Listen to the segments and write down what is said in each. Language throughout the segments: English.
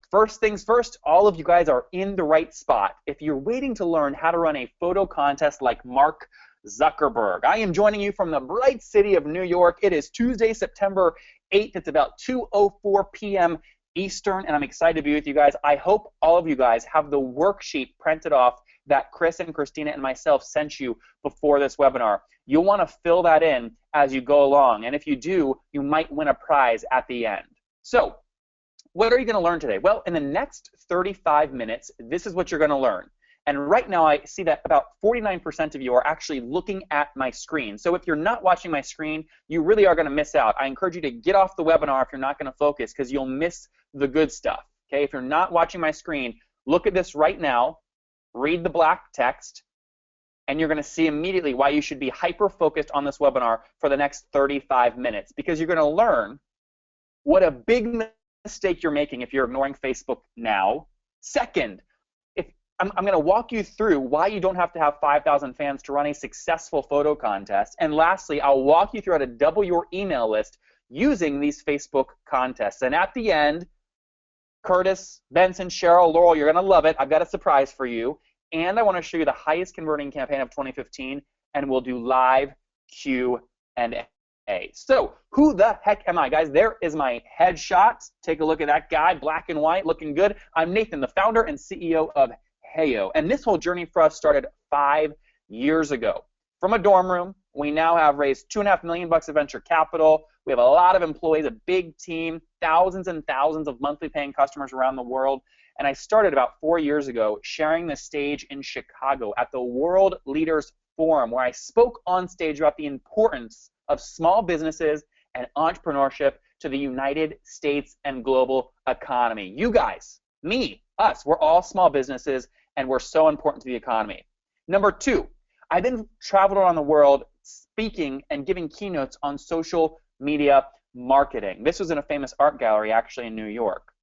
First things first, all of you guys are in the right spot. If you're waiting to learn how to run a photo contest like Mark Zuckerberg, I am joining you from the bright city of New York. It is Tuesday, September 8th. It's about 2:04 p.m. Eastern, and I'm excited to be with you guys. I hope all of you guys have the worksheet printed off that Chris and Christina and myself sent you before this webinar. You'll want to fill that in as you go along, and if you do, you might win a prize at the end. So, what are you going to learn today? Well, in the next 35 minutes, this is what you're going to learn. And right now, I see that about 49% of you are actually looking at my screen. So if you're not watching my screen, you really are going to miss out. I encourage you to get off the webinar if you're not going to focus, because you'll miss the good stuff. Okay? If you're not watching my screen, look at this right now, read the black text, and you're going to see immediately why you should be hyper-focused on this webinar for the next 35 minutes, because you're going to learn what a big mistake you're making if you're ignoring Facebook now. Second, I'm going to walk you through why you don't have to have 5,000 fans to run a successful photo contest. And lastly, I'll walk you through how to double your email list using these Facebook contests. And at the end, Curtis, Benson, Cheryl, Laurel, you're going to love it. I've got a surprise for you. And I want to show you the highest converting campaign of 2015, and we'll do live Q&A. So who the heck am I, guys? There is my headshot. Take a look at that guy, black and white, looking good. I'm Nathan, the founder and CEO of Heyo. And this whole journey for us started 5 years ago. From a dorm room, we now have raised $2.5 million of venture capital. We have a lot of employees, a big team, thousands and thousands of monthly paying customers around the world. And I started about 4 years ago sharing the stage in Chicago at the World Leaders Forum, where I spoke on stage about the importance of small businesses and entrepreneurship to the United States and global economy. You guys, me, us, we're all small businesses, and we're so important to the economy. Number two, I then traveled around the world speaking and giving keynotes on social media marketing. This was in a famous art gallery actually in New York.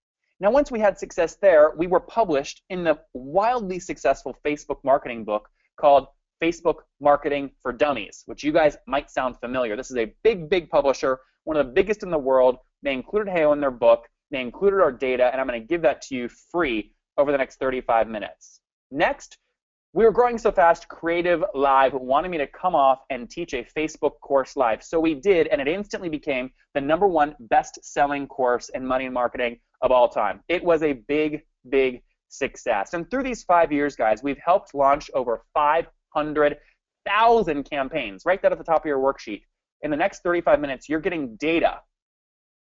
Now, once we had success there, we were published in the wildly successful Facebook marketing book called Facebook Marketing for Dummies, which you guys might sound familiar. This is a big, big publisher, one of the biggest in the world. They included Heyo in their book. They included our data, and I'm going to give that to you free over the next 35 minutes. Next, we were growing so fast, Creative Live wanted me to come off and teach a Facebook course live. So we did, and it instantly became the #1 best-selling course in money and marketing of all time. It was a big, big success. And through these 5 years, guys, we've helped launch over 500,000 campaigns. Write that at the top of your worksheet. In the next 35 minutes, you're getting data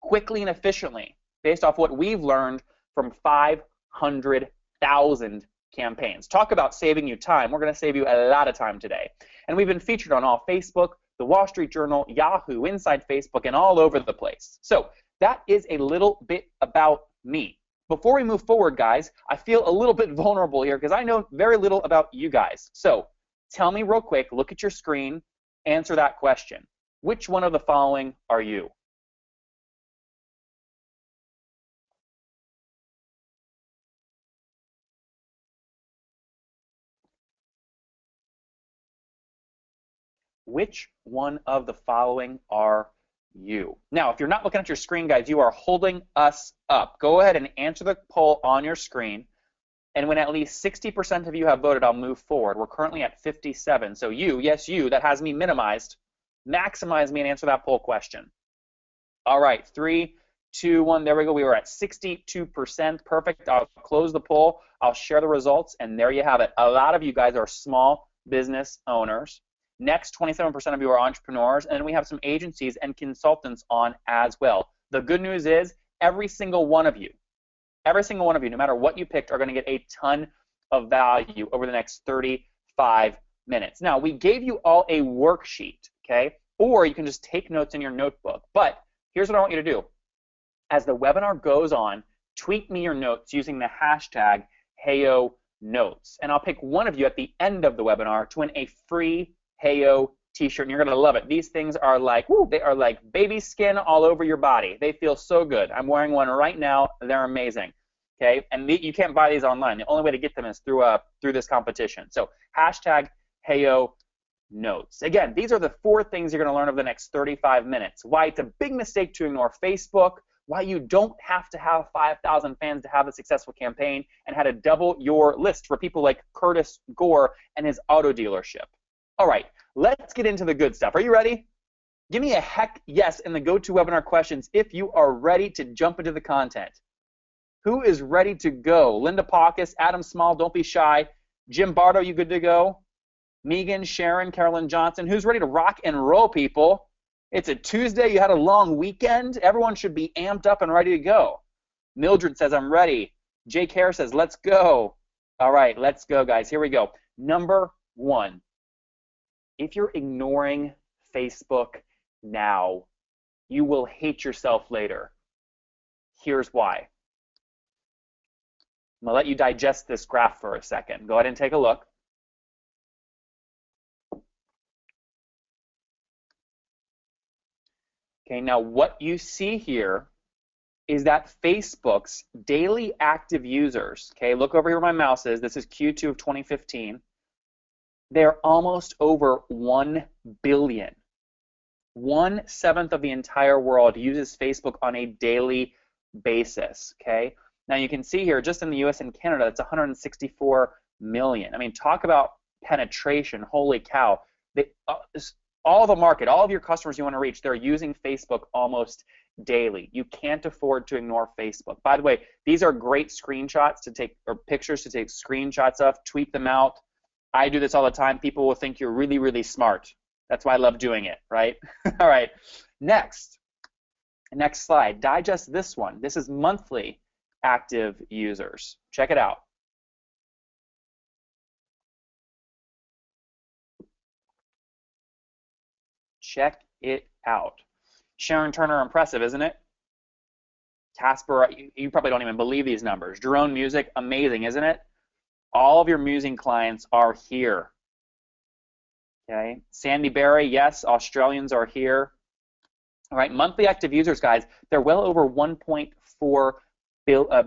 quickly and efficiently based off what we've learned from 500,000 campaigns. Talk about saving you time. We're going to save you a lot of time today. And we've been featured on all Facebook, the Wall Street Journal, Yahoo, Inside Facebook, and all over the place. So that is a little bit about me. Before we move forward, guys, I feel a little bit vulnerable here because I know very little about you guys. So tell me real quick, look at your screen, answer that question. Which one of the following are you? Which one of the following are you? Now, if you're not looking at your screen, guys, you are holding us up. Go ahead and answer the poll on your screen. And when at least 60% of you have voted, I'll move forward. We're currently at 57. So you, yes, you, that has me minimized, maximize me and answer that poll question. All right, 3, 2, 1, there we go. We were at 62%. Perfect. I'll close the poll. I'll share the results, and there you have it. A lot of you guys are small business owners. Next, 27% of you are entrepreneurs, and we have some agencies and consultants on as well. The good news is every single one of you, no matter what you picked, are going to get a ton of value over the next 35 minutes. Now, we gave you all a worksheet, okay? Or you can just take notes in your notebook. But here's what I want you to do. As the webinar goes on, tweet me your notes using the hashtag HeyoNotes. And I'll pick one of you at the end of the webinar to win a free Heyo t-shirt, and you're going to love it. These things are like, woo, they are like baby skin all over your body. They feel so good. I'm wearing one right now. They're amazing. Okay, and you can't buy these online. The only way to get them is through this competition. So hashtag HeyoNotes. Again, these are the 4 things you're going to learn over the next 35 minutes. Why it's a big mistake to ignore Facebook, why you don't have to have 5,000 fans to have a successful campaign, and how to double your list for people like Curtis Gore and his auto dealership. All right, let's get into the good stuff. Are you ready? Give me a heck yes in the GoToWebinar questions if you are ready to jump into the content. Who is ready to go? Linda Paucus, Adam Small, don't be shy. Jim Bardo, you good to go? Megan, Sharon, Carolyn Johnson. Who's ready to rock and roll, people? It's a Tuesday. You had a long weekend. Everyone should be amped up and ready to go. Mildred says, I'm ready. Jake Hare says, let's go. All right, let's go, guys. Here we go. Number one, if you're ignoring Facebook now, you will hate yourself later. Here's why. I'm going to let you digest this graph for a second. Go ahead and take a look. Okay, now what you see here is that Facebook's daily active users, okay, look over here where my mouse is. This is Q2 of 2015. They're almost over 1 billion. 1/7 of the entire world uses Facebook on a daily basis, okay? Now you can see here, just in the US and Canada, it's 164 million. I mean, talk about penetration, holy cow. All the market, all of your customers you want to reach, they're using Facebook almost daily. You can't afford to ignore Facebook. By the way, these are great screenshots to take, or pictures to take screenshots of, tweet them out. I do this all the time. People will think you're really, really smart. That's why I love doing it, right? All right, next slide. Digest this one. This is monthly active users. Check it out. Check it out. Sharon Turner, impressive, isn't it? Casper, you probably don't even believe these numbers. Drone Music, amazing, isn't it? All of your musing clients are here. Okay, Sandy Berry, yes, Australians are here. All right, monthly active users, guys, they're well over 1.4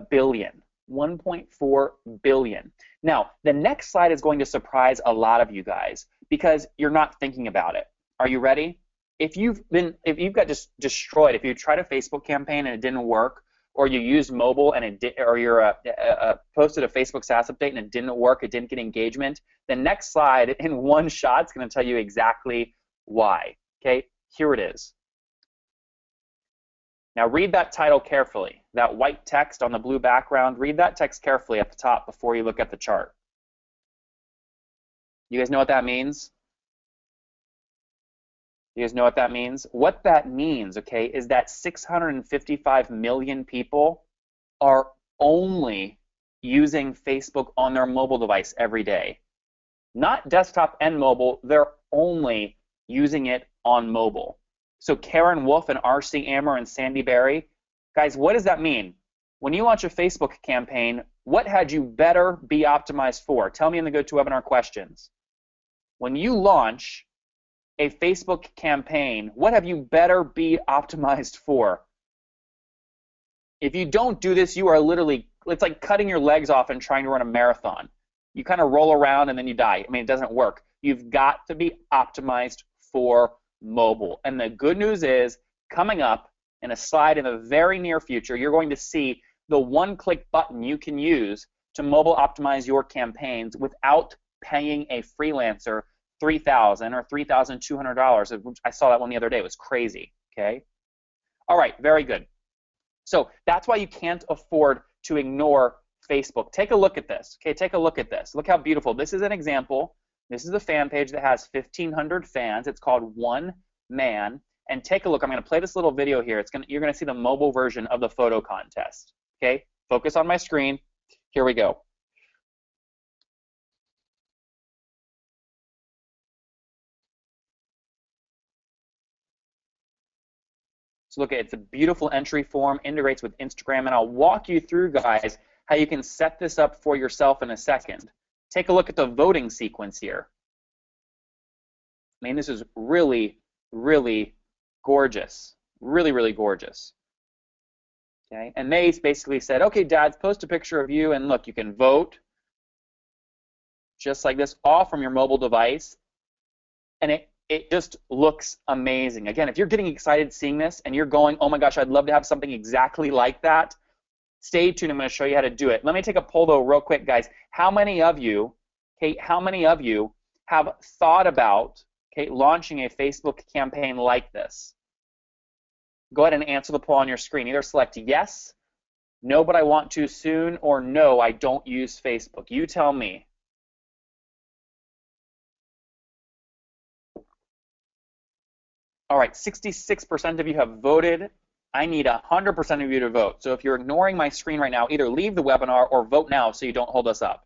billion. 1.4 billion. Now, the next slide is going to surprise a lot of you guys because you're not thinking about it. Are you ready? If you've got just destroyed, if you tried a Facebook campaign and it didn't work, or you used mobile and it did, or you're posted a Facebook SaaS update and it didn't work, it didn't get engagement, the next slide in one shot is going to tell you exactly why. Okay, here it is. Now read that title carefully. That white text on the blue background, read that text carefully at the top before you look at the chart. You guys know what that means? You guys know what that means? What that means, okay, is that 655 million people are only using Facebook on their mobile device every day. Not desktop and mobile, they're only using it on mobile. So Karen Wolf and RC Ammer and Sandy Berry, guys, what does that mean? When you launch a Facebook campaign, what had you better be optimized for? Tell me in the GoToWebinar questions. When you launch a Facebook campaign, what have you better be optimized for? If you don't do this, you are literally, it's like cutting your legs off and trying to run a marathon. You kind of roll around and then you die. I mean, it doesn't work. You've got to be optimized for mobile. And the good news is, coming up in a slide in the very near future, you're going to see the one-click button you can use to mobile optimize your campaigns without paying a freelancer $3,000 or $3,200. I saw that one the other day. It was crazy. Okay. All right. Very good. So that's why you can't afford to ignore Facebook. Take a look at this. Okay. Take a look at this. Look how beautiful. This is an example. This is a fan page that has 1,500 fans. It's called One Man. And take a look. I'm going to play this little video here. You're going to see the mobile version of the photo contest. Okay. Focus on my screen. Here we go. So look, it's a beautiful entry form, integrates with Instagram, and I'll walk you through, guys, how you can set this up for yourself in a second. Take a look at the voting sequence here. I mean, this is really, really gorgeous. Really, really gorgeous. Okay, and they basically said, okay, dads, post a picture of you, and look, you can vote just like this, all from your mobile device. And it just looks amazing. Again, if you're getting excited seeing this and you're going, oh my gosh, I'd love to have something exactly like that, stay tuned. I'm going to show you how to do it. Let me take a poll though real quick, guys. How many of you, okay, how many of you have thought about, okay, launching a Facebook campaign like this? Go ahead and answer the poll on your screen. Either select yes, no, but I want to soon, or no, I don't use Facebook. You tell me. All right, 66% of you have voted. I need 100% of you to vote. So if you're ignoring my screen right now, either leave the webinar or vote now so you don't hold us up.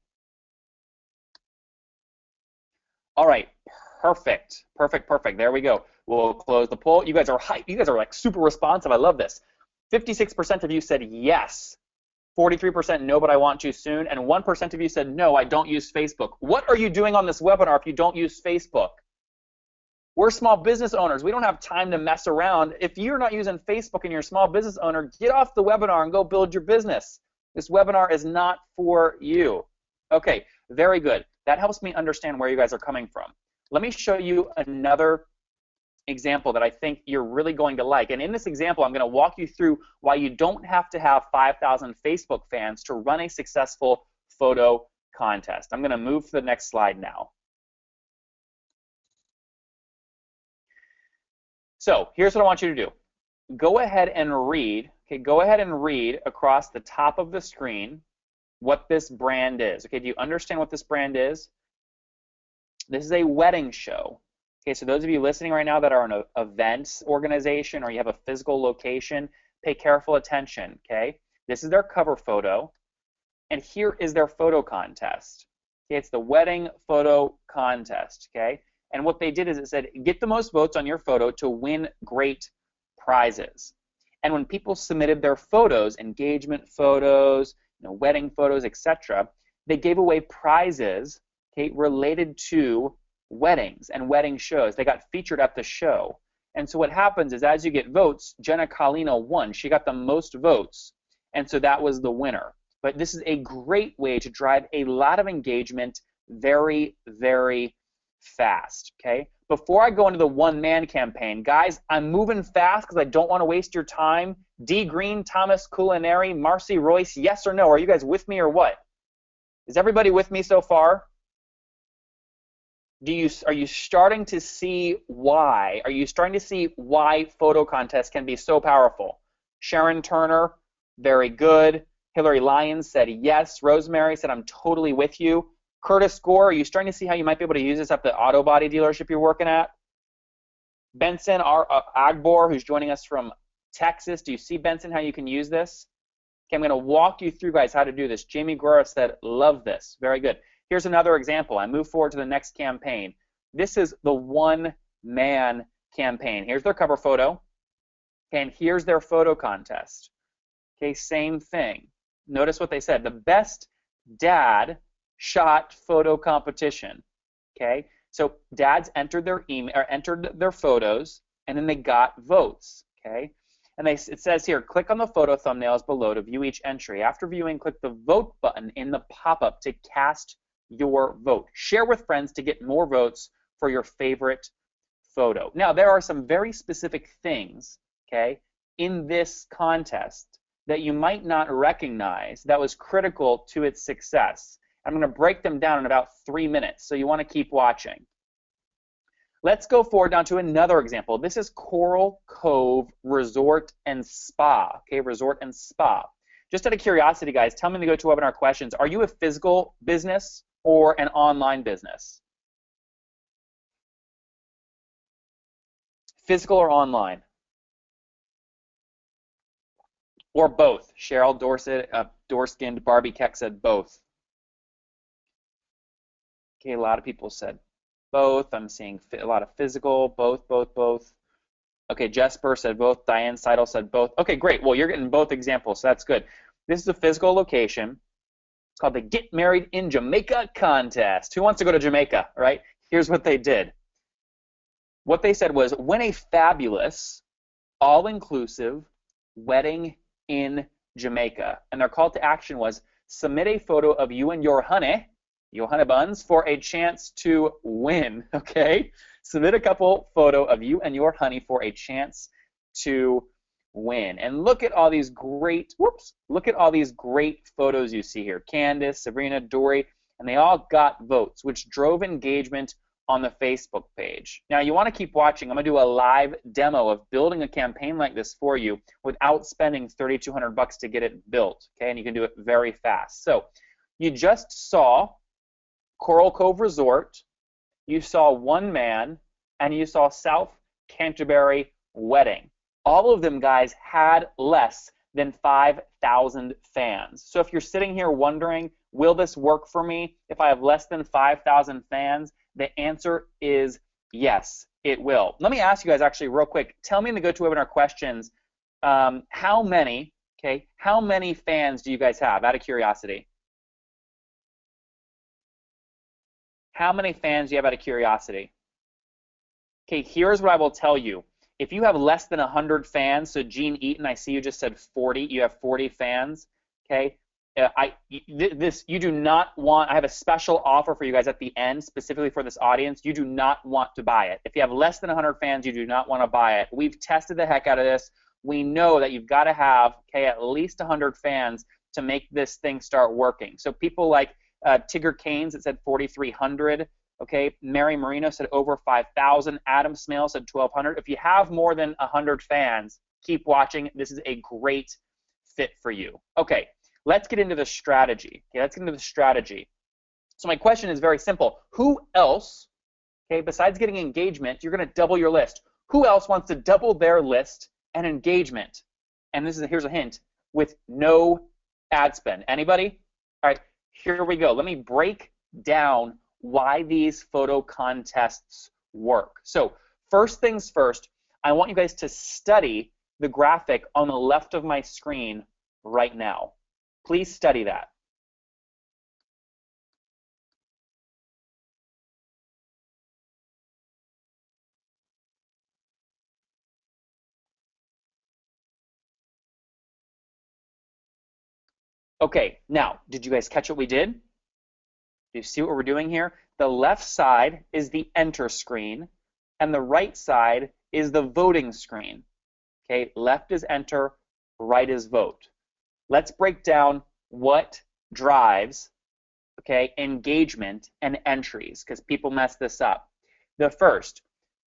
All right, perfect, perfect, perfect. There we go. We'll close the poll. You guys are hype. You guys are like super responsive. I love this. 56% of you said yes. 43% no, but I want to soon. And 1% of you said no, I don't use Facebook. What are you doing on this webinar if you don't use Facebook? We're small business owners. We don't have time to mess around. If you're not using Facebook and you're a small business owner, get off the webinar and go build your business. This webinar is not for you. Okay, very good. That helps me understand where you guys are coming from. Let me show you another example that I think you're really going to like. And in this example, I'm going to walk you through why you don't have to have 5,000 Facebook fans to run a successful photo contest. I'm going to move to the next slide now. So here's what I want you to do. Go ahead and read, okay, go ahead and read across the top of the screen what this brand is. Okay, do you understand what this brand is? This is a wedding show. Okay, so those of you listening right now that are an events organization or you have a physical location, pay careful attention, okay? This is their cover photo, and here is their photo contest. Okay, it's the wedding photo contest, okay? And what they did is it said, get the most votes on your photo to win great prizes. And when people submitted their photos, engagement photos, wedding photos, etc., they gave away prizes, okay, related to weddings and wedding shows. They got featured at the show. And so what happens is as you get votes, Jenna Colino won. She got the most votes, and so that was the winner. But this is a great way to drive a lot of engagement very, very fast, okay? Before I go into the one-man campaign, guys, I'm moving fast because I don't want to waste your time. D. Green, Thomas Culinary, Marcy Royce, yes or no? Are you guys with me or what? Is everybody with me so far? Are you starting to see why? Are you starting to see why photo contests can be so powerful? Sharon Turner, very good. Hillary Lyons said yes. Rosemary said, I'm totally with you. Curtis Gore, are you starting to see how you might be able to use this at the auto body dealership you're working at? Benson Agbor, who's joining us from Texas, do you see, Benson, how you can use this? Okay, I'm going to walk you through, guys, how to do this. Jamie Guerra said, love this. Very good. Here's another example. I move forward to the next campaign. This is the one-man campaign. Here's their cover photo, and here's their photo contest. Okay, same thing. Notice what they said. The best dad shot photo competition. Okay, so dads entered their email or entered their photos, and then they got votes. Okay, and it says here, click on the photo thumbnails below to view each entry. After viewing, click the vote button in the pop-up to cast your vote. Share with friends to get more votes for your favorite photo. Now, there are some very specific things, okay, in this contest that you might not recognize that was critical to its success. I'm going to break them down in about 3 minutes, so you want to keep watching. Let's go forward down to another example. This is Coral Cove Resort and Spa. Okay, Resort and Spa. Just out of curiosity, guys, tell me in the GoToWebinar questions, are you a physical business or an online business? Physical or online? Or both? Cheryl Dorset, Dorskind, Barbie Keck said both. Okay, a lot of people said both. I'm seeing a lot of physical, both. Okay, Jesper said both. Diane Seidel said both. Okay, great. Well, you're getting both examples, so that's good. This is a physical location. It's called the Get Married in Jamaica contest. Who wants to go to Jamaica, right? Here's what they did. What they said was, win a fabulous, all-inclusive wedding in Jamaica. And their call to action was, submit a photo of you and your honey, Johanna Buns, for a chance to win, okay? Submit a couple photo of you and your honey for a chance to win. And look at all these great, look at all these great photos you see here. Candace, Sabrina, Dory, and they all got votes, which drove engagement on the Facebook page. Now you want to keep watching. I'm going to do a live demo of building a campaign like this for you without spending $3,200 to get it built, okay? And you can do it very fast. So you just saw Coral Cove Resort, you saw One Man, and you saw South Canterbury Wedding. All of them, guys, had less than 5,000 fans. So if you're sitting here wondering, will this work for me if I have less than 5,000 fans? The answer is yes, it will. Let me ask you guys actually real quick. Tell me in the GoToWebinar questions, how many fans do you guys have, out of curiosity? How many fans do you have out of curiosity? Okay, here's what I will tell you. If you have less than 100 fans, so Gene Eaton, I see you just said 40, you have 40 fans, okay? You do not want, I have a special offer for you guys at the end, specifically for this audience. You do not want to buy it. If you have less than 100 fans, you do not want to buy it. We've tested the heck out of this. We know that you've got to have, okay, at least 100 fans to make this thing start working. So people like Tigger Keynes, that said 4,300. Okay, Mary Marino said over 5,000. Adam Smale said 1,200. If you have more than 100 fans, keep watching. This is a great fit for you. Okay, let's get into the strategy. Okay, let's get into the strategy. So my question is very simple. Who else, okay, besides getting engagement, you're going to double your list. Who else wants to double their list and engagement? And here's a hint, with no ad spend. Anybody? All right, here we go. Let me break down why these photo contests work. So first things first, I want you guys to study the graphic on the left of my screen right now. Please study that. Okay, now, did you guys catch what we did? Do you see what we're doing here? The left side is the enter screen, and the right side is the voting screen. Okay, left is enter, right is vote. Let's break down what drives, okay, engagement and entries, because people mess this up. The first,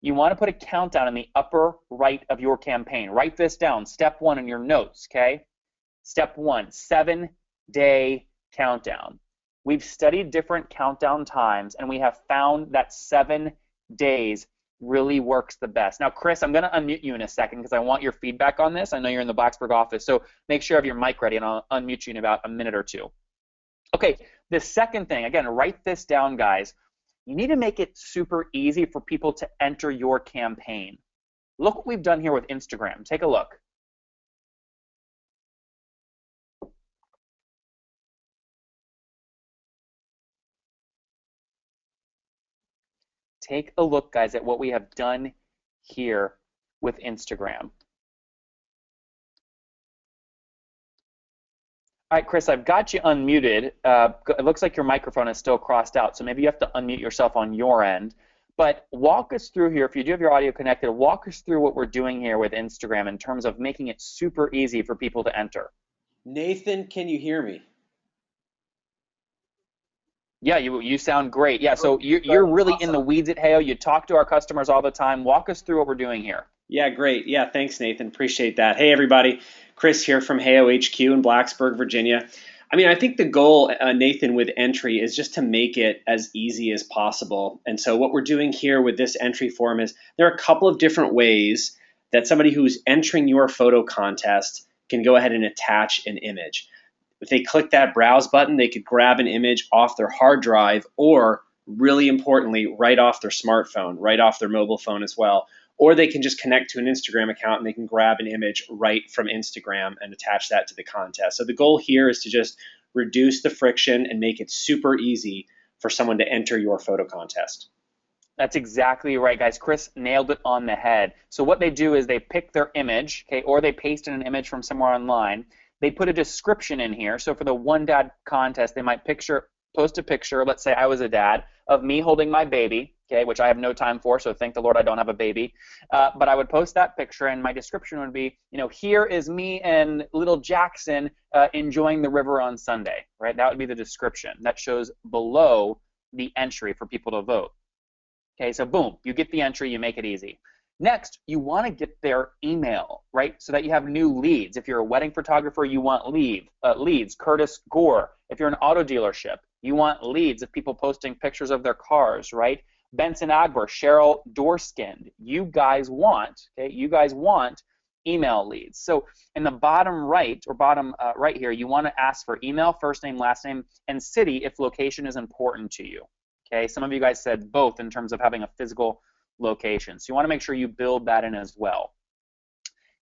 you want to put a countdown in the upper right of your campaign. Write this down, step 1 in your notes, okay? Step 1, 7-day countdown. We've studied different countdown times, and we have found that 7 days really works the best. Now, Chris, I'm going to unmute you in a second because I want your feedback on this. I know you're in the Blacksburg office, so make sure you have your mic ready, and I'll unmute you in about a minute or two. Okay, the second thing, again, write this down, guys. You need to make it super easy for people to enter your campaign. Look what we've done here with Instagram. Take a look. Take a look, guys, at what we have done here with Instagram. All right, Chris, I've got you unmuted. It looks like your microphone is still crossed out, so maybe you have to unmute yourself on your end. But walk us through here, if you do have your audio connected, walk us through what we're doing here with Instagram in terms of making it super easy for people to enter. Nathan, can you hear me? Yeah, you sound great. Yeah, so you're really in the weeds at Heyo. You talk to our customers all the time. Walk us through what we're doing here. Yeah, great. Yeah, thanks, Nathan. Appreciate that. Hey, everybody. Chris here from Heyo HQ in Blacksburg, Virginia. I mean, I think the goal, Nathan, with entry is just to make it as easy as possible. And so what we're doing here with this entry form is there are a couple of different ways that somebody who's entering your photo contest can go ahead and attach an image. If they click that browse button, they could grab an image off their hard drive or, really importantly, right off their smartphone, right off their mobile phone as well. Or they can just connect to an Instagram account and they can grab an image right from Instagram and attach that to the contest. So the goal here is to just reduce the friction and make it super easy for someone to enter your photo contest. That's exactly right, guys. Chris nailed it on the head. So what they do is they pick their image, okay, or they paste in an image from somewhere online. They put a description in here. So for the One Dad contest, they might post a picture, let's say I was a dad, of me holding my baby, okay, which I have no time for, so thank the Lord I don't have a baby. But I would post that picture, and my description would be, here is me and little Jackson enjoying the river on Sunday, right? That would be the description. That shows below the entry for people to vote. Okay, so boom, you get the entry, you make it easy. Next, you want to get their email, right, so that you have new leads. If you're a wedding photographer, you want leads. Curtis Gore. If you're an auto dealership, you want leads of people posting pictures of their cars, right? Benson Agber, Cheryl Doorskind. You guys want email leads. So in the bottom right right here, you want to ask for email, first name, last name, and city if location is important to you. Okay, some of you guys said both in terms of having a physical location. So you want to make sure you build that in as well.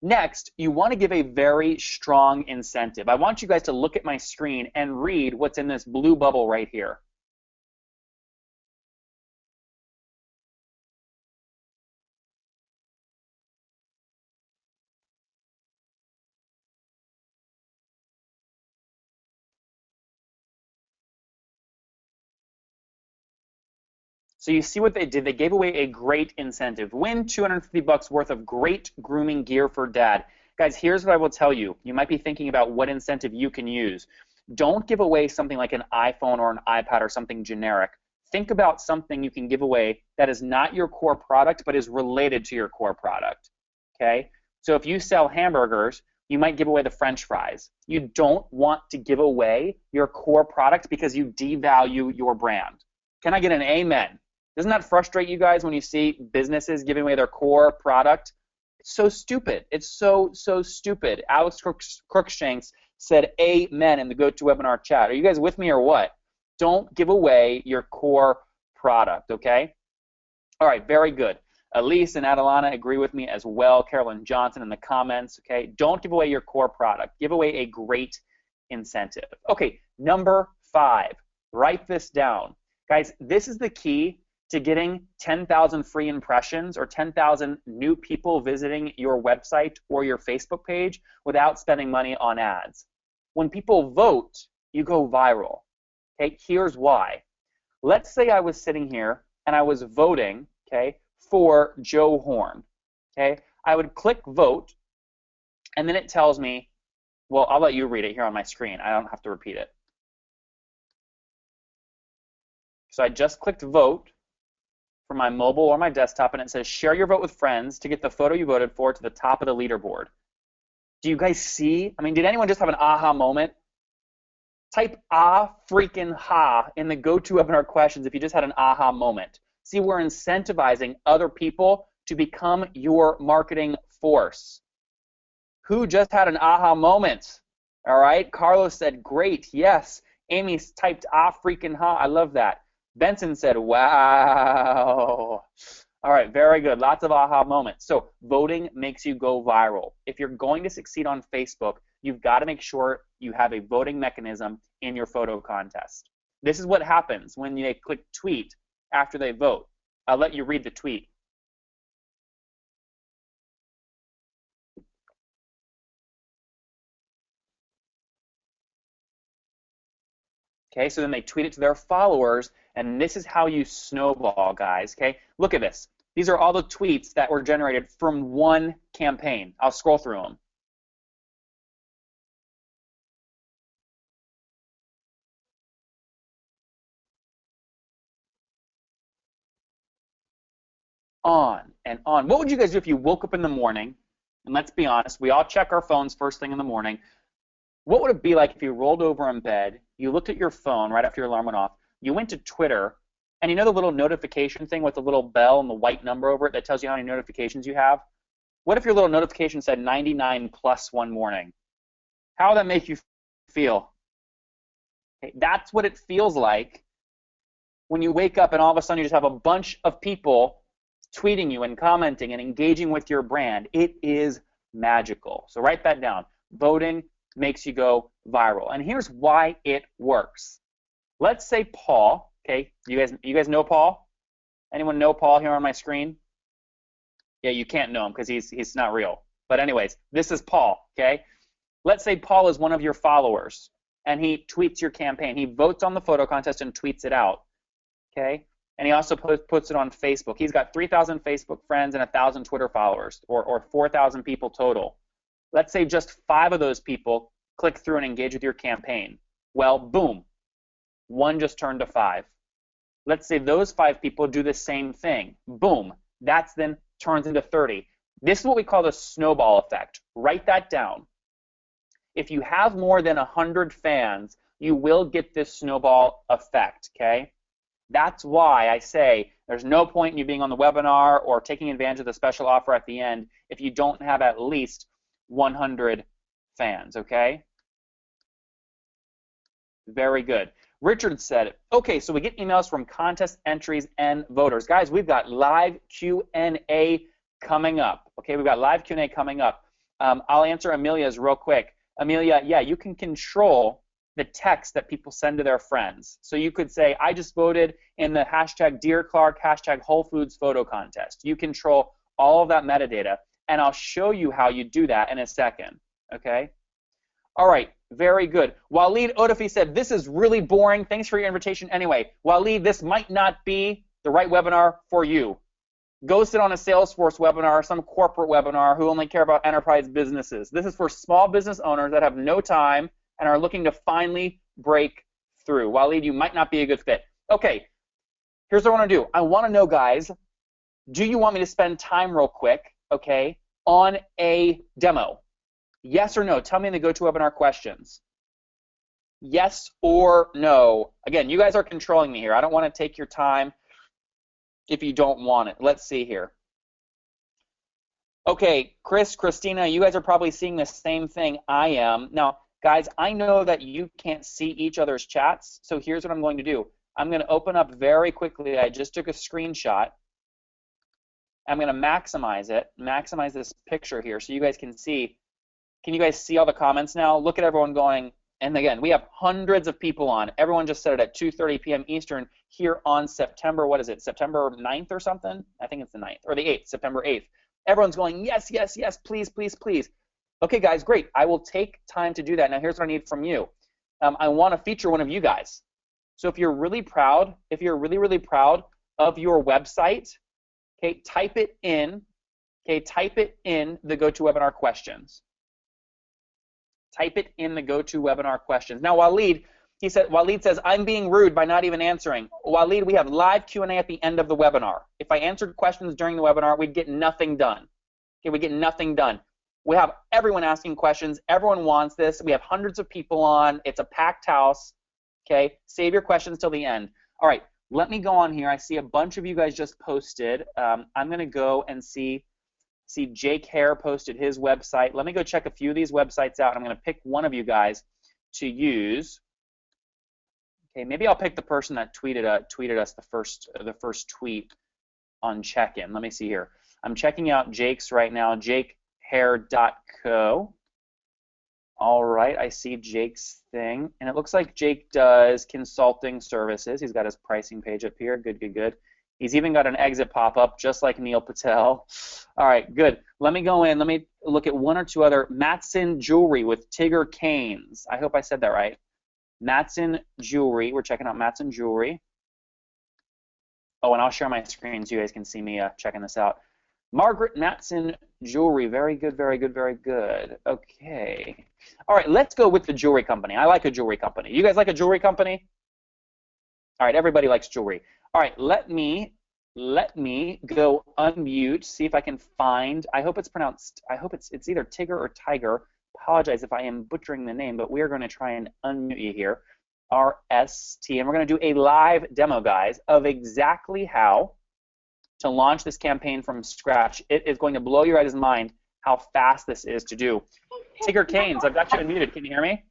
Next, you want to give a very strong incentive. I want you guys to look at my screen and read what's in this blue bubble right here. So you see what they did. They gave away a great incentive. Win $250 worth of great grooming gear for dad. Guys, here's what I will tell you. You might be thinking about what incentive you can use. Don't give away something like an iPhone or an iPad or something generic. Think about something you can give away that is not your core product but is related to your core product. Okay? So if you sell hamburgers, you might give away the French fries. You don't want to give away your core product because you devalue your brand. Can I get an amen? Doesn't that frustrate you guys when you see businesses giving away their core product? It's so stupid. It's so stupid. Alex Crookshanks said amen in the GoToWebinar chat. Are you guys with me or what? Don't give away your core product, okay? All right, very good. Elise and Adelana agree with me as well. Carolyn Johnson in the comments, okay? Don't give away your core product. Give away a great incentive. Okay, number 5. Write this down. Guys, this is the key to getting 10,000 free impressions or 10,000 new people visiting your website or your Facebook page without spending money on ads. When people vote, you go viral. Okay, here's why. Let's say I was sitting here and I was voting, okay, for Joe Horn. Okay, I would click vote, and then it tells me, well, I'll let you read it here on my screen. I don't have to repeat it. So I just clicked vote from my mobile or my desktop, and it says share your vote with friends to get the photo you voted for to the top of the leaderboard. Do you guys see? I mean, did anyone just have an aha moment? Type ah freaking ha in the GoToWebinar questions if you just had an aha moment. See, we're incentivizing other people to become your marketing force. Who just had an aha moment? All right, Carlos said great, yes. Amy typed ah freaking ha, I love that. Benson said, wow. All right, very good. Lots of aha moments. So voting makes you go viral. If you're going to succeed on Facebook, you've got to make sure you have a voting mechanism in your photo contest. This is what happens when they click tweet after they vote. I'll let you read the tweet. Okay, so then they tweet it to their followers, and this is how you snowball, guys. Okay, look at this. These are all the tweets that were generated from one campaign. I'll scroll through them. On and on. What would you guys do if you woke up in the morning, and let's be honest, we all check our phones first thing in the morning. What would it be like if you rolled over in bed, you looked at your phone right after your alarm went off, you went to Twitter, and you know the little notification thing with the little bell and the white number over it that tells you how many notifications you have? What if your little notification said 99 plus one morning? How would that make you feel? Okay, that's what it feels like when you wake up and all of a sudden you just have a bunch of people tweeting you and commenting and engaging with your brand. It is magical. So write that down. Voting makes you go viral. And here's why it works. Let's say Paul, okay, you guys know Paul? Anyone know Paul here on my screen? Yeah, you can't know him because he's not real. But anyways, this is Paul, okay? Let's say Paul is one of your followers. and he tweets your campaign. He votes on the photo contest and tweets it out, okay? And he also puts it on Facebook. He's got 3,000 Facebook friends and 1,000 Twitter followers, or 4,000 people total. Let's say just 5 of those people click through and engage with your campaign. Well, boom, 1 just turned to 5. Let's say those 5 people do the same thing. Boom, that's then turns into 30. This is what we call the snowball effect. Write that down. If you have more than 100 fans, you will get this snowball effect, okay? That's why I say there's no point in you being on the webinar or taking advantage of the special offer at the end if you don't have at least 100 fans, okay? Very good. Richard said, okay, so we get emails from contest entries and voters. Guys, we've got live Q&A coming up. Okay, we've got live Q&A coming up. I'll answer Amelia's real quick. Amelia, yeah, you can control the text that people send to their friends. So you could say, I just voted in the hashtag Dear Clark, hashtag Whole Foods photo contest. You control all of that metadata, and I'll show you how you do that in a second, okay? All right, very good. Waleed Odafi said, this is really boring. Thanks for your invitation anyway. Waleed, this might not be the right webinar for you. Go sit on a Salesforce webinar, some corporate webinar who only care about enterprise businesses. This is for small business owners that have no time and are looking to finally break through. Waleed, you might not be a good fit. Okay, here's what I want to do. I want to know, guys, do you want me to spend time real quick, okay, on a demo? Yes or no? Tell me in the GoToWebinar questions. Yes or no? Again, you guys are controlling me here. I don't want to take your time if you don't want it. Let's see here. Okay, Chris, Christina, you guys are probably seeing the same thing I am. Now, guys, I know that you can't see each other's chats, so here's what I'm going to do. I'm going to open up very quickly. I just took a screenshot. I'm going to maximize it, maximize this picture here so you guys can see. Can you guys see all the comments now? Look at everyone going. And again, we have hundreds of people on. Everyone just said it at 2:30 p.m. Eastern here on September, what is it, September 9th or something? I think it's the 9th, or the 8th, September 8th. Everyone's going, yes, yes, yes, please, please, please. Okay, guys, great. I will take time to do that. Now, here's what I need from you. I want to feature one of you guys. So if you're really proud, if you're really, really proud of your website, okay, type it in the GoToWebinar questions. Type it in the GoToWebinar questions. Now, Waleed says, I'm being rude by not even answering. Waleed, we have live Q&A at the end of the webinar. If I answered questions during the webinar, we'd get nothing done. Okay, we get nothing done. We have everyone asking questions. Everyone wants this. We have hundreds of people on. It's a packed house. Okay, save your questions till the end. All right, let me go on here. I see a bunch of you guys just posted. I'm going to go and see Jake Hare posted his website. Let me go check a few of these websites out. I'm going to pick one of you guys to use. Okay, maybe I'll pick the person that tweeted us the first tweet on check-in. Let me see here. I'm checking out Jake's right now, jakehare.co. All right, I see Jake's thing, and it looks like Jake does consulting services. He's got his pricing page up here. Good, good, good. He's even got an exit pop-up, just like Neil Patel. All right, good. Let me go in. Let me look at one or two other. Matson Jewelry with Tigger Canes. I hope I said that right. Matson Jewelry. We're checking out Matson Jewelry. Oh, and I'll share my screen so you guys can see me checking this out. Margaret Matson Jewelry. Very good, very good, very good. Okay. All right, let's go with the jewelry company. I like a jewelry company. You guys like a jewelry company? All right, everybody likes jewelry. All right, let me go unmute, see if I can find, I hope it's pronounced, I hope it's either Tigger or Tiger. Apologize if I am butchering the name, but we are going to try and unmute you here. RST, and we're going to do a live demo, guys, of exactly how to launch this campaign from scratch. It is going to blow your guys' mind how fast this is to do. Tigger Canes, I've got you unmuted. Can you hear me?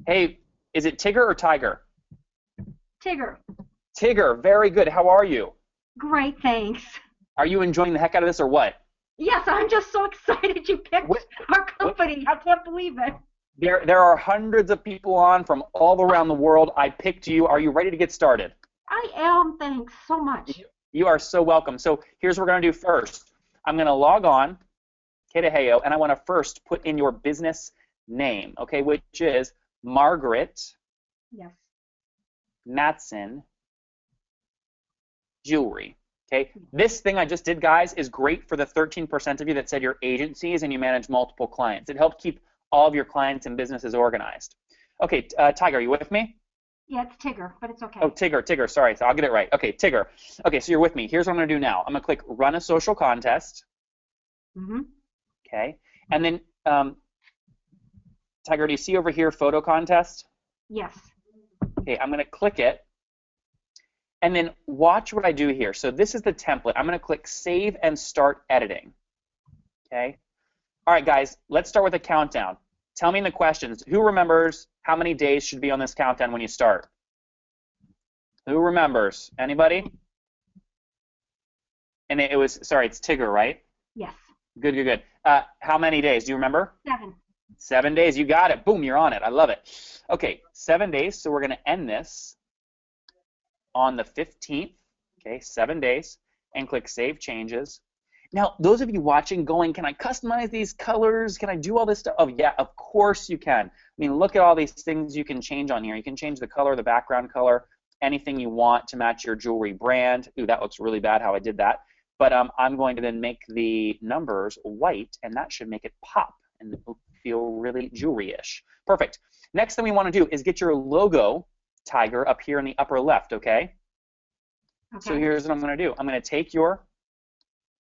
Hey, is it Tigger or Tiger? Tigger. Tigger, very good. How are you? Great, thanks. Are you enjoying the heck out of this or what? Yes, I'm just so excited you picked our company. I can't believe it. There are hundreds of people on from all around the world. I picked you. Are you ready to get started? I am, thanks so much. You are so welcome. So here's what we're going to do first. I'm going to log on, to Heyo, and I want to first put in your business name, okay, which is Margaret Yes. Matson Jewelry. Okay, this thing I just did, guys, is great for the 13% of you that said you're agencies and you manage multiple clients. It helped keep all of your clients and businesses organized. Okay, Tiger, are you with me? Yeah, it's Tigger, but it's okay. Oh, Tigger, sorry, so I'll get it right. Okay, Tigger. Okay, so you're with me. Here's what I'm gonna do now. I'm gonna click Run a Social Contest. Mm-hmm. Okay, and then, Tiger, do you see over here Photo Contest? Yes. Okay, I'm gonna click it. And then watch what I do here. So this is the template. I'm going to click Save and Start Editing. Okay. All right, guys, let's start with a countdown. Tell me in the questions, who remembers how many days should be on this countdown when you start? Who remembers? Anybody? And it was, sorry, it's Tigger, right? Yes. Good. How many days? Do you remember? 7. 7 days. You got it. Boom, you're on it. I love it. Okay, 7 days. So we're going to end this on the 15th, okay, 7 days, and click Save Changes. Now, those of you watching going, can I customize these colors? Can I do all this stuff? Oh, yeah, of course you can. I mean, look at all these things you can change on here. You can change the color, the background color, anything you want to match your jewelry brand. Ooh, that looks really bad how I did that. But I'm going to then make the numbers white, and that should make it pop and feel really jewelry-ish. Perfect. Next thing we want to do is get your logo, Tiger, up here in the upper left, okay? So here's what I'm going to do. I'm going to take your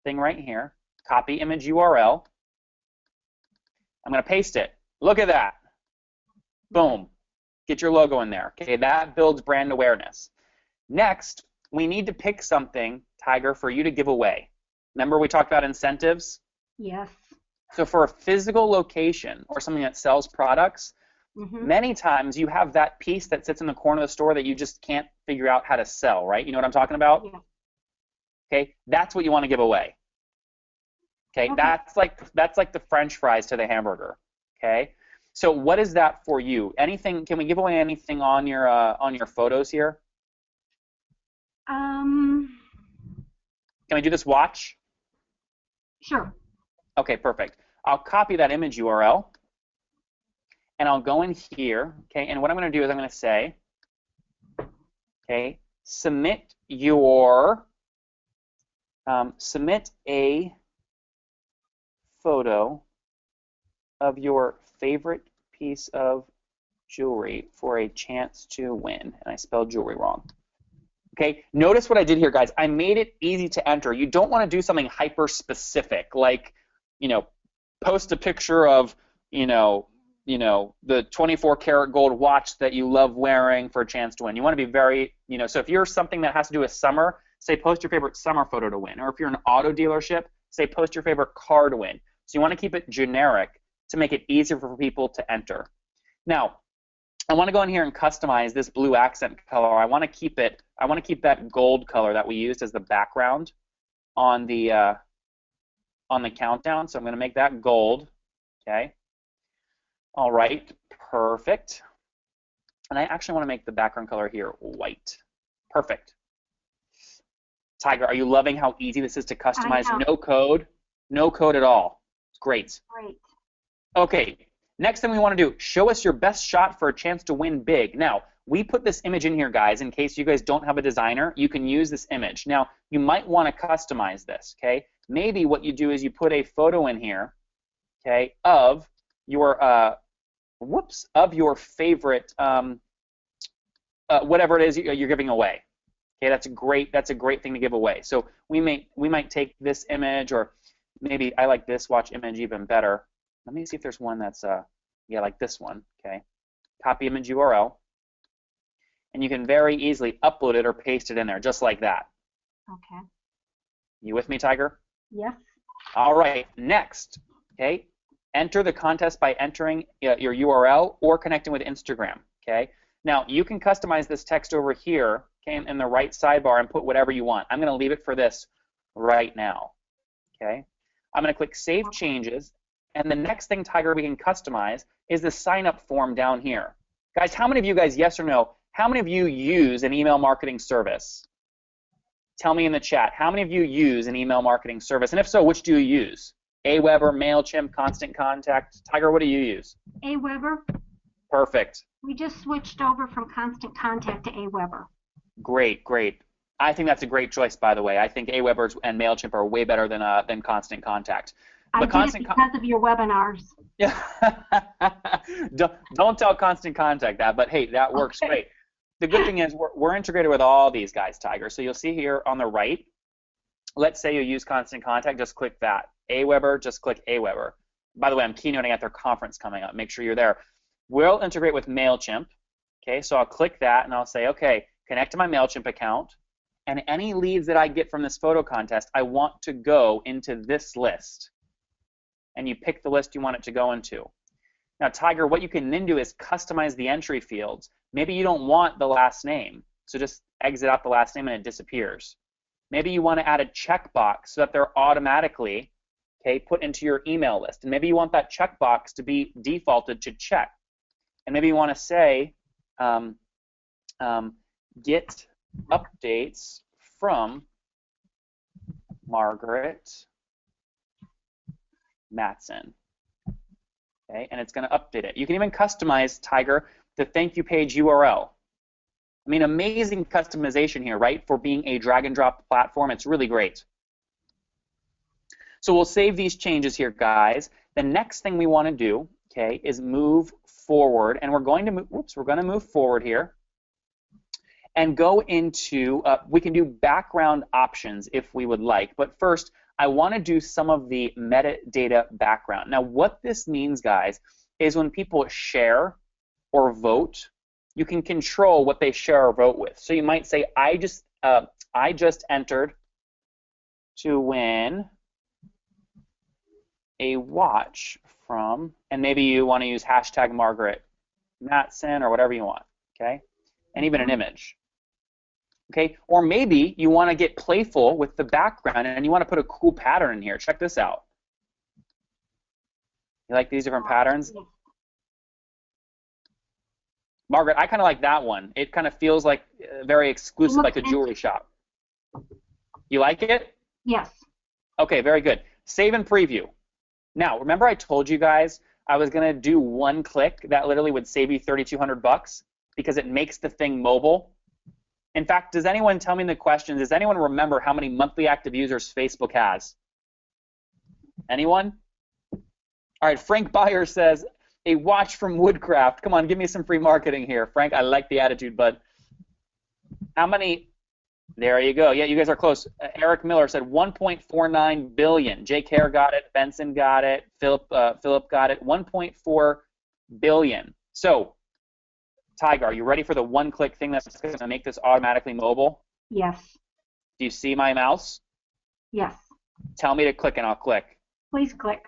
thing right here, copy image URL. I'm going to paste it. Look at that. Boom. Get your logo in there. Okay, that builds brand awareness. Next, we need to pick something, Tiger, for you to give away. Remember we talked about incentives? Yes. So for a physical location or something that sells products, many times you have that piece that sits in the corner of the store that you just can't figure out how to sell, right? You know what I'm talking about? Yeah. Okay, that's what you want to give away. Okay, that's like the French fries to the hamburger. Okay, so what is that for you? Anything? Can we give away anything on your photos here? Can we do this watch? Sure. Okay, perfect. I'll copy that image URL. And I'll go in here, okay, and what I'm going to do is I'm going to say, okay, submit a photo of your favorite piece of jewelry for a chance to win. And I spelled jewelry wrong. Okay, notice what I did here, guys. I made it easy to enter. You don't want to do something hyper specific, like, post a picture of, the 24 karat gold watch that you love wearing for a chance to win. You want to be very, so if you're something that has to do with summer, say post your favorite summer photo to win. Or if you're an auto dealership, say post your favorite car to win. So you want to keep it generic to make it easier for people to enter. Now, I want to go in here and customize this blue accent color. I want to keep that gold color that we used as the background on the countdown. So I'm going to make that gold, okay? All right, perfect. And I actually want to make the background color here white. Perfect. Tiger, are you loving how easy this is to customize? No code at all. It's great. Great. Okay, next thing we want to do, show us your best shot for a chance to win big. Now, we put this image in here, guys, in case you guys don't have a designer, you can use this image. Now, you might want to customize this, okay? Maybe what you do is you put a photo in here, okay, of your favorite, whatever it is you're giving away. Okay, that's a great thing to give away. So we might take this image, or maybe I like this watch image even better. Let me see if there's one that's like this one. Okay, copy image URL, and you can very easily upload it or paste it in there just like that. Okay. You with me, Tiger? Yes. All right. Next, okay. Enter the contest by entering your URL or connecting with Instagram, okay? Now, you can customize this text over here, okay, in the right sidebar and put whatever you want. I'm going to leave it for this right now, okay? I'm going to click Save Changes, and the next thing, Tiger, we can customize is the sign-up form down here. Guys, how many of you guys, yes or no, how many of you use an email marketing service? Tell me in the chat, how many of you use an email marketing service? And if so, which do you use? Aweber, MailChimp, Constant Contact. Tiger, what do you use? Aweber. Perfect. We just switched over from Constant Contact to Aweber. Great, great. I think that's a great choice, by the way. I think Aweber and MailChimp are way better than Constant Contact. I did it because of your webinars. Yeah. Don't tell Constant Contact that, but hey, that works great. The good thing is we're integrated with all these guys, Tiger. So you'll see here on the right, let's say you use Constant Contact, just click that. Aweber, just click Aweber. By the way, I'm keynoting at their conference coming up. Make sure you're there. We'll integrate with MailChimp. Okay, so I'll click that and I'll say, okay, connect to my MailChimp account. And any leads that I get from this photo contest, I want to go into this list. And you pick the list you want it to go into. Now, Tiger, what you can then do is customize the entry fields. Maybe you don't want the last name, so just exit out the last name and it disappears. Maybe you want to add a checkbox so that they're automatically put into your email list. And maybe you want that checkbox to be defaulted to check. And maybe you want to say, get updates from Margaret Matson. Okay, and it's going to update it. You can even customize, Tiger, the thank you page URL. I mean, amazing customization here, right? For being a drag and drop platform, it's really great. So we'll save these changes here, guys. The next thing we want to do, okay, is move forward, and we're going to move. We're going to move forward here, and go into. We can do background options if we would like, but first, I want to do some of the metadata background. Now, what this means, guys, is when people share or vote, you can control what they share or vote with. So you might say, I just entered to win a watch from, and maybe you want to use hashtag Margaret Matson or whatever you want, okay? And even an image. Okay, or maybe you want to get playful with the background and you want to put a cool pattern in here. Check this out. You like these different patterns? Margaret, I kind of like that one. It kind of feels like very exclusive, like a jewelry shop. You like it? Yes. Okay, very good. Save and preview. Now, remember I told you guys I was going to do one click that literally would save you $3,200 because it makes the thing mobile? In fact, does anyone tell me in the questions, does anyone remember how many monthly active users Facebook has? Anyone? All right, Frank Byer says, a watch from Woodcraft. Come on, give me some free marketing here. Frank, I like the attitude, bud. How many? There you go. Yeah, you guys are close. Eric Miller said 1.49 billion. Jake Hare got it. Benson got it. Philip got it. 1.4 billion. So, Tiger, are you ready for the one-click thing that's going to make this automatically mobile? Yes. Do you see my mouse? Yes. Tell me to click and I'll click. Please click.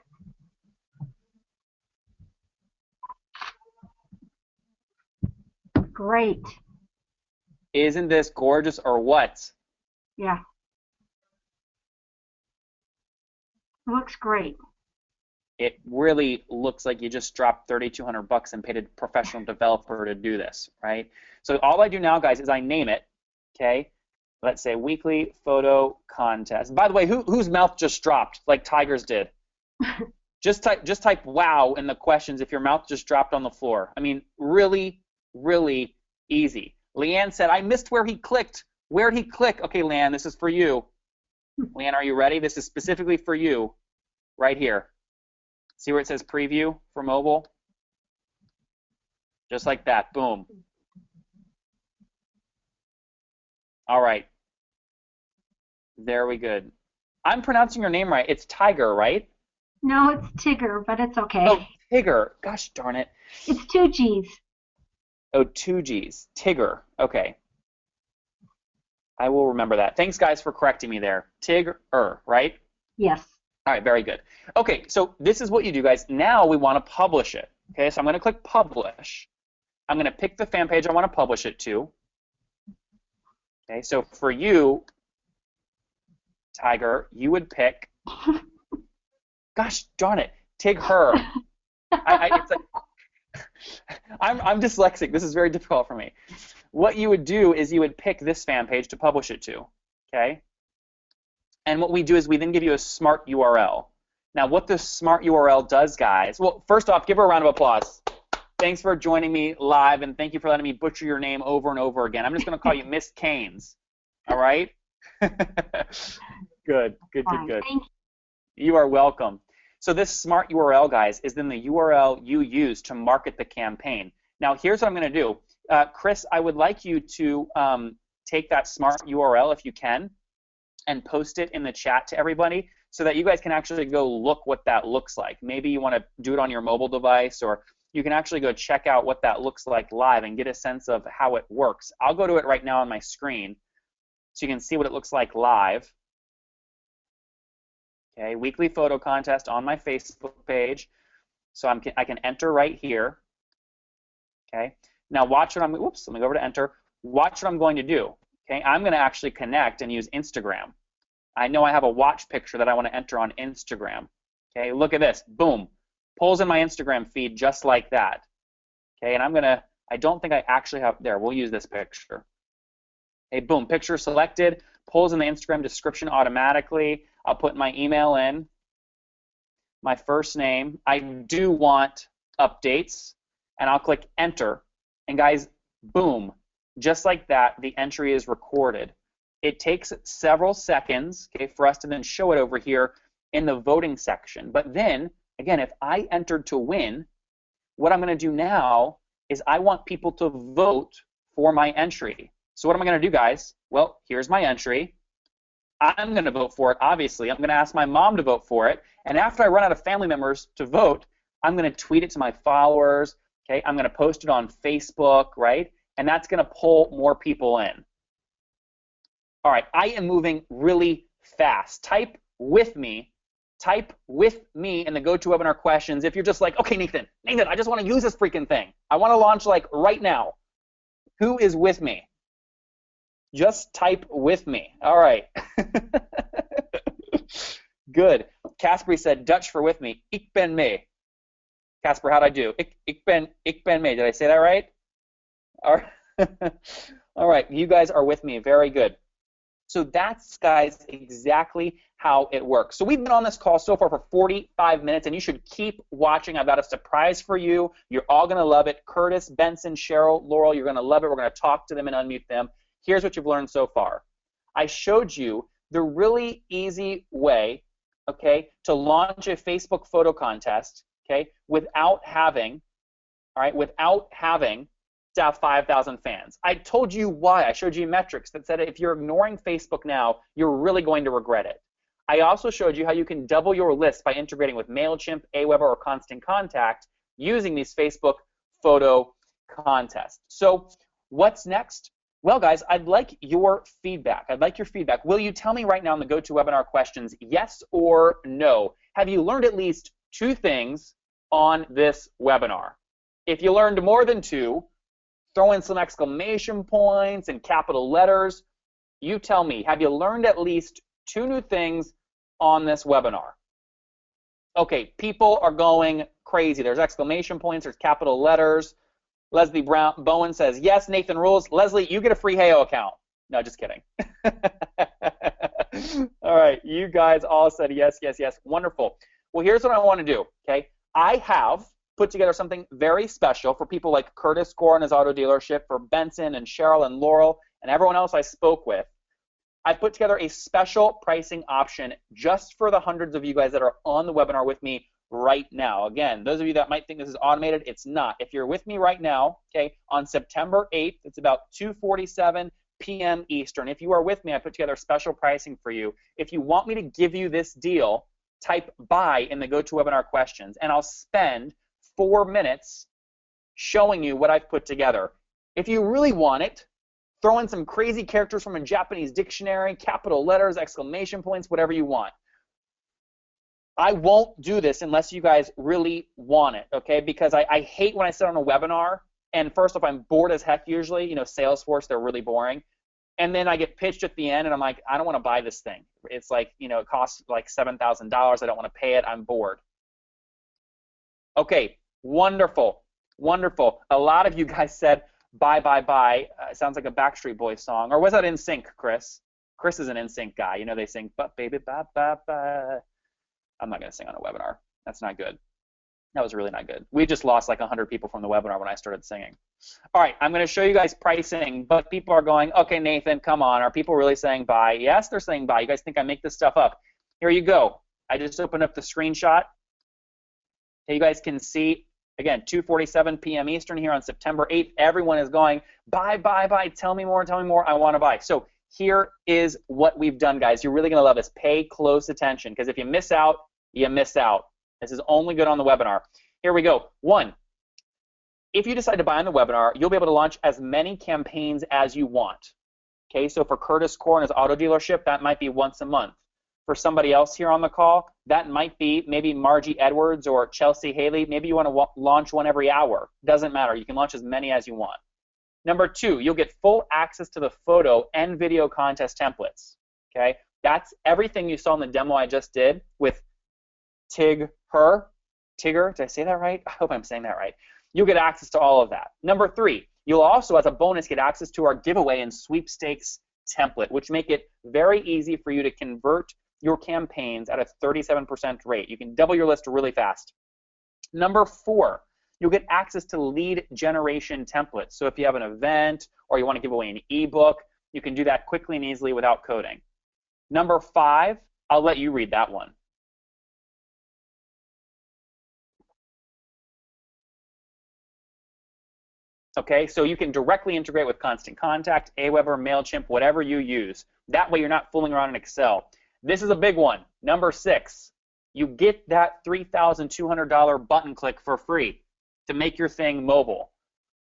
Great. Isn't this gorgeous or what? Yeah. It looks great. It really looks like you just dropped $3,200 and paid a professional developer to do this, right? So all I do now, guys, is I name it, okay? Let's say weekly photo contest. By the way, whose mouth just dropped like Tiger's did? Just type wow in the questions if your mouth just dropped on the floor. I mean, really, really easy. Leanne said, I missed where he clicked. Where'd he click? Okay, Leanne, this is for you. Leanne, are you ready? This is specifically for you right here. See where it says preview for mobile? Just like that, boom. All right. There we go. I'm pronouncing your name right. It's Tiger, right? No, it's Tigger, but it's okay. Oh, Tigger. Gosh darn it. It's 2 G's. Oh, 2 G's. Tigger. Okay. I will remember that. Thanks, guys, for correcting me there. Tigger, right? Yes. All right, very good. Okay, so this is what you do, guys. Now we want to publish it. Okay, so I'm going to click Publish. I'm going to pick the fan page I want to publish it to. Okay, so for you, Tiger, you would pick, gosh darn it, Tig Her. It's like, I'm dyslexic. This is very difficult for me. What you would do is you would pick this fan page to publish it to. Okay? And what we do is we then give you a smart URL. Now, what this smart URL does, guys, well, first off, give her a round of applause. Thanks for joining me live, and thank you for letting me butcher your name over and over again. I'm just going to call you Miss Keynes. All right? Good. Thank you. You are welcome. So this smart URL, guys, is then the URL you use to market the campaign. Now, here's what I'm going to do. Chris, I would like you to take that smart URL, if you can, and post it in the chat to everybody so that you guys can actually go look what that looks like. Maybe you want to do it on your mobile device, or you can actually go check out what that looks like live and get a sense of how it works. I'll go to it right now on my screen so you can see what it looks like live. Okay, weekly photo contest on my Facebook page. So I can enter right here. Okay, now watch what whoops, let me go over to enter. Watch what I'm going to do. Okay, I'm going to actually connect and use Instagram. I know I have a watch picture that I want to enter on Instagram. Okay, look at this, boom. Pulls in my Instagram feed just like that. Okay, and I don't think I actually have, there, we'll use this picture. Okay, boom, picture selected, pulls in the Instagram description automatically. I'll put my email in, my first name. I do want updates, and I'll click enter. And guys, boom, just like that, the entry is recorded. It takes several seconds, okay, for us to then show it over here in the voting section. But then, again, if I entered to win, what I'm going to do now is I want people to vote for my entry. So what am I going to do, guys? Well, here's my entry. I'm going to vote for it, obviously. I'm going to ask my mom to vote for it. And after I run out of family members to vote, I'm going to tweet it to my followers. Okay, I'm going to post it on Facebook, right? And that's going to pull more people in. All right, I am moving really fast. Type with me in the GoToWebinar questions if you're just like, okay, Nathan, I just want to use this freaking thing. I want to launch like right now. Who is with me? Just type with me. All right. Good. Casper said Dutch for with me. Ik ben mee. Casper, how'd I do? Ik ben mee. Did I say that right? All right. All right. You guys are with me. Very good. So that's, guys, exactly how it works. So we've been on this call so far for 45 minutes, and you should keep watching. I've got a surprise for you. You're all going to love it. Curtis, Benson, Cheryl, Laurel, you're going to love it. We're going to talk to them and unmute them. Here's what you've learned so far. I showed you the really easy way, okay, to launch a Facebook photo contest, okay, without having to have 5,000 fans. I told you why. I showed you metrics that said if you're ignoring Facebook now, you're really going to regret it. I also showed you how you can double your list by integrating with MailChimp, Aweber, or Constant Contact using these Facebook photo contests. So what's next? Well, guys, I'd like your feedback. Will you tell me right now in the GoToWebinar questions, yes or no? Have you learned at least 2 things on this webinar? If you learned more than 2, throw in some exclamation points and capital letters. You tell me, have you learned at least 2 new things on this webinar? Okay, people are going crazy. There's exclamation points, there's capital letters. Leslie Bowen says, yes, Nathan rules. Leslie, you get a free Heyo account. No, just kidding. All right, you guys all said yes, yes, yes. Wonderful. Well, here's what I want to do, okay? I have put together something very special for people like Curtis Gore and his auto dealership, for Benson and Cheryl and Laurel and everyone else I spoke with. I put together a special pricing option just for the hundreds of you guys that are on the webinar with me right now. Again, those of you that might think this is automated, it's not. If you're with me right now, okay, on September 8th, it's about 2:47 p.m. Eastern. If you are with me, I put together special pricing for you. If you want me to give you this deal, type buy in the GoToWebinar questions, and I'll spend 4 minutes showing you what I've put together. If you really want it, throw in some crazy characters from a Japanese dictionary, capital letters, exclamation points, whatever you want. I won't do this unless you guys really want it, okay? Because I hate when I sit on a webinar, and first off, I'm bored as heck usually. You know, Salesforce, they're really boring. And then I get pitched at the end, and I'm like, I don't want to buy this thing. It's like, you know, it costs like $7,000. I don't want to pay it. I'm bored. Okay, wonderful, wonderful. A lot of you guys said bye, bye, bye. Sounds like a Backstreet Boys song. Or was that NSYNC, Chris? Chris is an NSYNC guy. You know, they sing, but baby, bye, bye, bye. I'm not going to sing on a webinar. That's not good. That was really not good. We just lost like 100 people from the webinar when I started singing. All right, I'm going to show you guys pricing, but people are going, okay, Nathan, come on. Are people really saying buy? Yes, they're saying buy. You guys think I make this stuff up. Here you go. I just opened up the screenshot. You guys can see, again, 2:47 p.m. Eastern here on September 8th. Everyone is going, buy, buy, buy. Tell me more, I want to buy. So here is what we've done, guys. You're really going to love this. Pay close attention, because if you miss out, you miss out. This is only good on the webinar. Here we go. 1, if you decide to buy on the webinar, you'll be able to launch as many campaigns as you want. Okay, so for Curtis Core and his auto dealership, that might be once a month. For somebody else here on the call, that might be maybe Margie Edwards or Chelsea Haley. Maybe you want to launch one every hour. Doesn't matter. You can launch as many as you want. Number 2, you'll get full access to the photo and video contest templates. Okay, that's everything you saw in the demo I just did with Tigger, did I say that right? I hope I'm saying that right. You'll get access to all of that. Number 3, you'll also, as a bonus, get access to our giveaway and sweepstakes template, which make it very easy for you to convert your campaigns at a 37% rate. You can double your list really fast. Number 4, you'll get access to lead generation templates. So if you have an event or you want to give away an ebook, you can do that quickly and easily without coding. Number 5, I'll let you read that one. Okay, so you can directly integrate with Constant Contact, Aweber, MailChimp, whatever you use. That way you're not fooling around in Excel. This is a big one. Number 6, you get that $3,200 button click for free to make your thing mobile.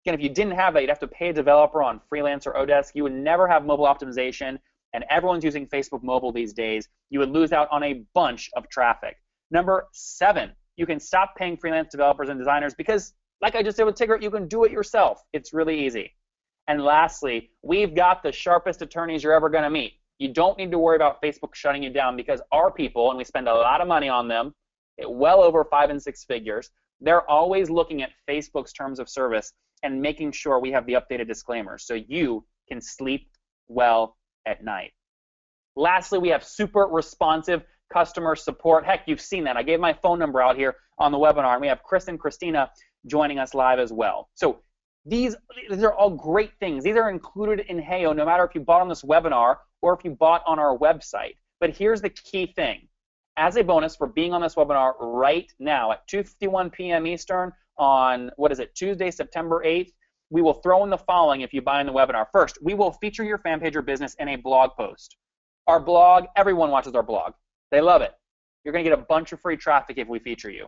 Again, if you didn't have that, you'd have to pay a developer on Freelance or Odesk. You would never have mobile optimization, and everyone's using Facebook mobile these days. You would lose out on a bunch of traffic. Number 7, you can stop paying freelance developers and designers because, like I just did with Tigger, you can do it yourself. It's really easy. And lastly, we've got the sharpest attorneys you're ever going to meet. You don't need to worry about Facebook shutting you down because our people, and we spend a lot of money on them, well over 5 and 6 figures, they're always looking at Facebook's terms of service and making sure we have the updated disclaimers so you can sleep well at night. Lastly, we have super responsive customer support. Heck, you've seen that. I gave my phone number out here on the webinar, and we have Chris and Christina joining us live as well. So these are all great things. These are included in Heyo no matter if you bought on this webinar or if you bought on our website. But here's the key thing. As a bonus for being on this webinar right now at 2:51 p.m. Eastern on, Tuesday, September 8th, we will throw in the following if you buy in the webinar. First, we will feature your fan page or business in a blog post. Our blog, everyone watches our blog. They love it. You're going to get a bunch of free traffic if we feature you.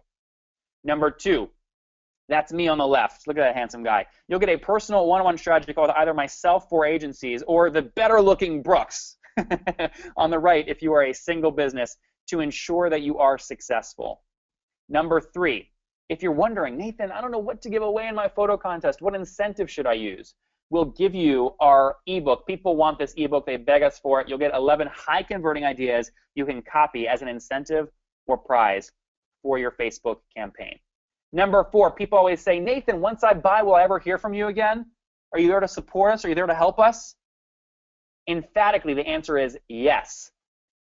Number 2, that's me on the left. Look at that handsome guy. You'll get a personal one-on-one strategy call with either myself for agencies or the better-looking Brooks on the right if you are a single business to ensure that you are successful. Number 3, if you're wondering, Nathan, I don't know what to give away in my photo contest. What incentive should I use? We'll give you our ebook. People want this ebook. They beg us for it. You'll get 11 high-converting ideas you can copy as an incentive or prize for your Facebook campaign. Number 4, people always say, Nathan, once I buy, will I ever hear from you again? Are you there to support us? Are you there to help us? Emphatically, the answer is yes.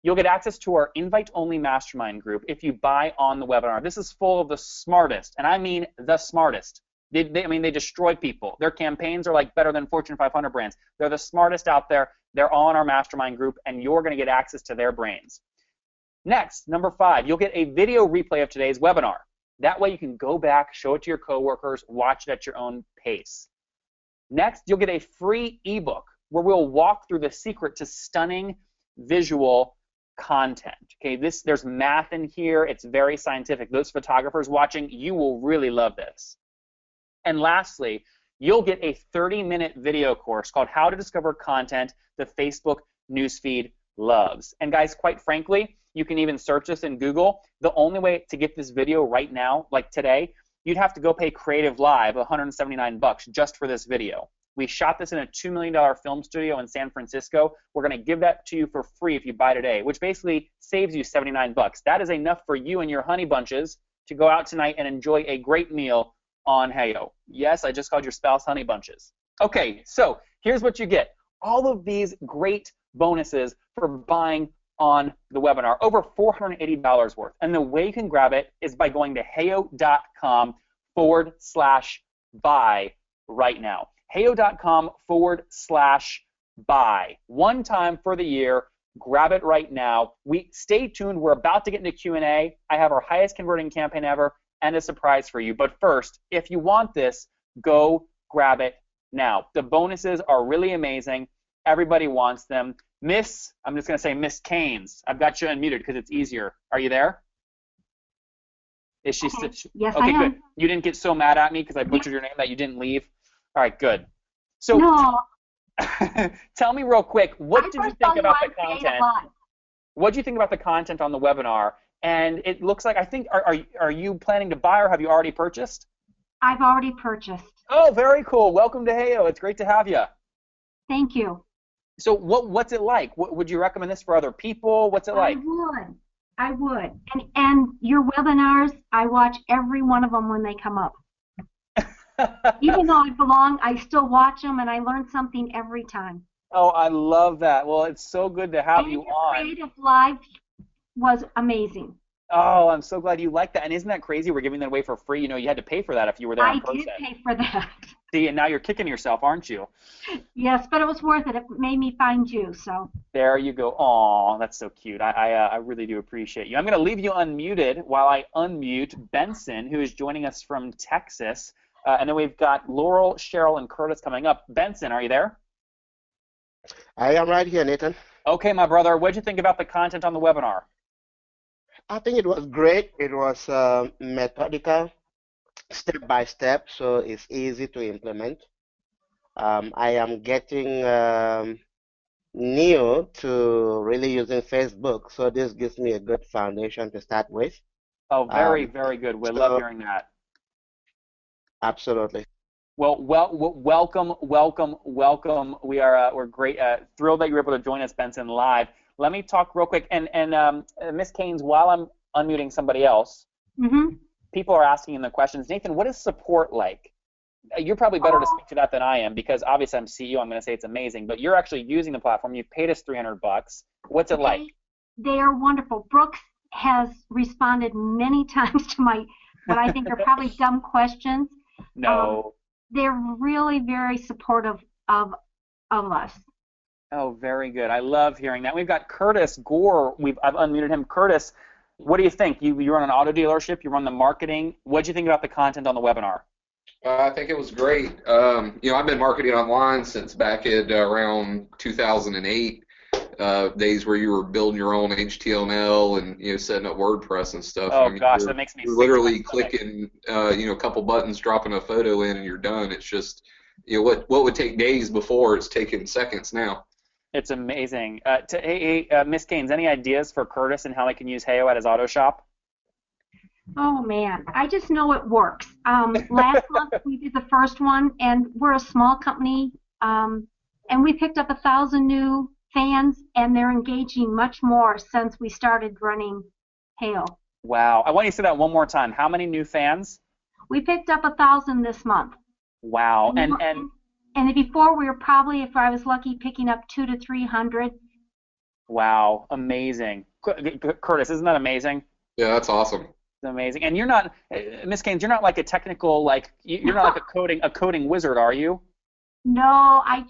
You'll get access to our invite-only mastermind group if you buy on the webinar. This is full of the smartest, and I mean the smartest. They destroy people. Their campaigns are like better than Fortune 500 brands. They're the smartest out there. They're all in our mastermind group, and you're going to get access to their brains. Next, number 5, you'll get a video replay of today's webinar. That way you can go back, show it to your coworkers, watch it at your own pace. Next, you'll get a free ebook where we'll walk through the secret to stunning visual content. Okay, there's math in here. It's very scientific. Those photographers watching, you will really love this. And lastly, you'll get a 30-minute video course called How to Discover Content the Facebook Newsfeed Loves. And guys, quite frankly, you can even search this in Google. The only way to get this video right now, like today, you'd have to go pay Creative Live $179 just for this video. We shot this in a $2 million film studio in San Francisco. We're going to give that to you for free if you buy today, which basically saves you $79. That is enough for you and your honey bunches to go out tonight and enjoy a great meal on Heyo. Yes, I just called your spouse honey bunches. Okay, so here's what you get. All of these great bonuses for buying on the webinar, over $480 worth. And the way you can grab it is by going to heyo.com/buy right now. heyo.com/buy. One time for the year. Grab it right now. Stay tuned. We're about to get into Q&A. I have our highest converting campaign ever and a surprise for you. But first, if you want this, go grab it now. The bonuses are really amazing. Everybody wants them. I'm just going to say Miss Keynes. I've got you unmuted because it's easier. Are you there? Is she? Okay. Yes, okay, I am. good. You didn't get so mad at me because I butchered your name that you didn't leave? All right, good. So no. Tell me real quick, what did you think about the content? What did you think about the content on the webinar? And it looks like, are you planning to buy or have you already purchased? I've already purchased. Oh, very cool. Welcome to Heyo. It's great to have you. Thank you. So what's it like? Would you recommend this for other people? What's it like? I would. And your webinars, I watch every one of them when they come up. Even though I still watch them, and I learn something every time. Oh, I love that. Well, it's so good to have you on. Creative Live was amazing. Oh, I'm so glad you like that. And isn't that crazy? We're giving that away for free. You know, you had to pay for that if you were there in person. I did pay for that. See, and now you're kicking yourself, aren't you? Yes, but it was worth it. It made me find you. So. There you go. Aw, that's so cute. I really do appreciate you. I'm going to leave you unmuted while I unmute Benson, who is joining us from Texas. And then we've got Laurel, Cheryl, and Curtis coming up. Benson, are you there? I am right here, Nathan. Okay, my brother. What did you think about the content on the webinar? I think it was great. It was methodical, step by step, so it's easy to implement. I am getting new to really using Facebook, so this gives me a good foundation to start with. Oh, very, very good. We love hearing that. Absolutely. Well, welcome. We're great, thrilled that you were able to join us, Benson, live. Let me talk real quick, and Ms. Keynes, while I'm unmuting somebody else, people are asking in the questions, Nathan, what is support like? You're probably better to speak to that than I am, because obviously I'm CEO. I'm going to say it's amazing, but you're actually using the platform. You've paid us $300. What's it like? They are wonderful. Brooks has responded many times to what I think are probably dumb questions. No. They're really very supportive of us. Oh, very good. I love hearing that. We've got Curtis Gore. I've unmuted him. Curtis, what do you think? You run an auto dealership. You run the marketing. What did you think about the content on the webinar? I think it was great. I've been marketing online since back at around 2008. Days where you were building your own HTML and setting up WordPress and stuff. Oh gosh, that makes me sick. Literally clicking a couple buttons, dropping a photo in, and you're done. It's just what would take days before, it's taking seconds now. It's amazing. Hey, Miss Keynes, any ideas for Curtis and how he can use Heyo at his auto shop? Oh man, I just know it works. Last month we did the first one, and we're a small company, and we picked up 1,000 new fans, and they're engaging much more since we started running Heyo. Wow. I want you to say that one more time. How many new fans? We picked up 1,000 this month. Wow. And before we were probably, if I was lucky, picking up 200 to 300. Wow. Amazing. Curtis, isn't that amazing? Yeah, that's awesome. It's amazing. And you're not, Miss Keynes, you're not like a technical, you're not like a coding wizard, are you? No, I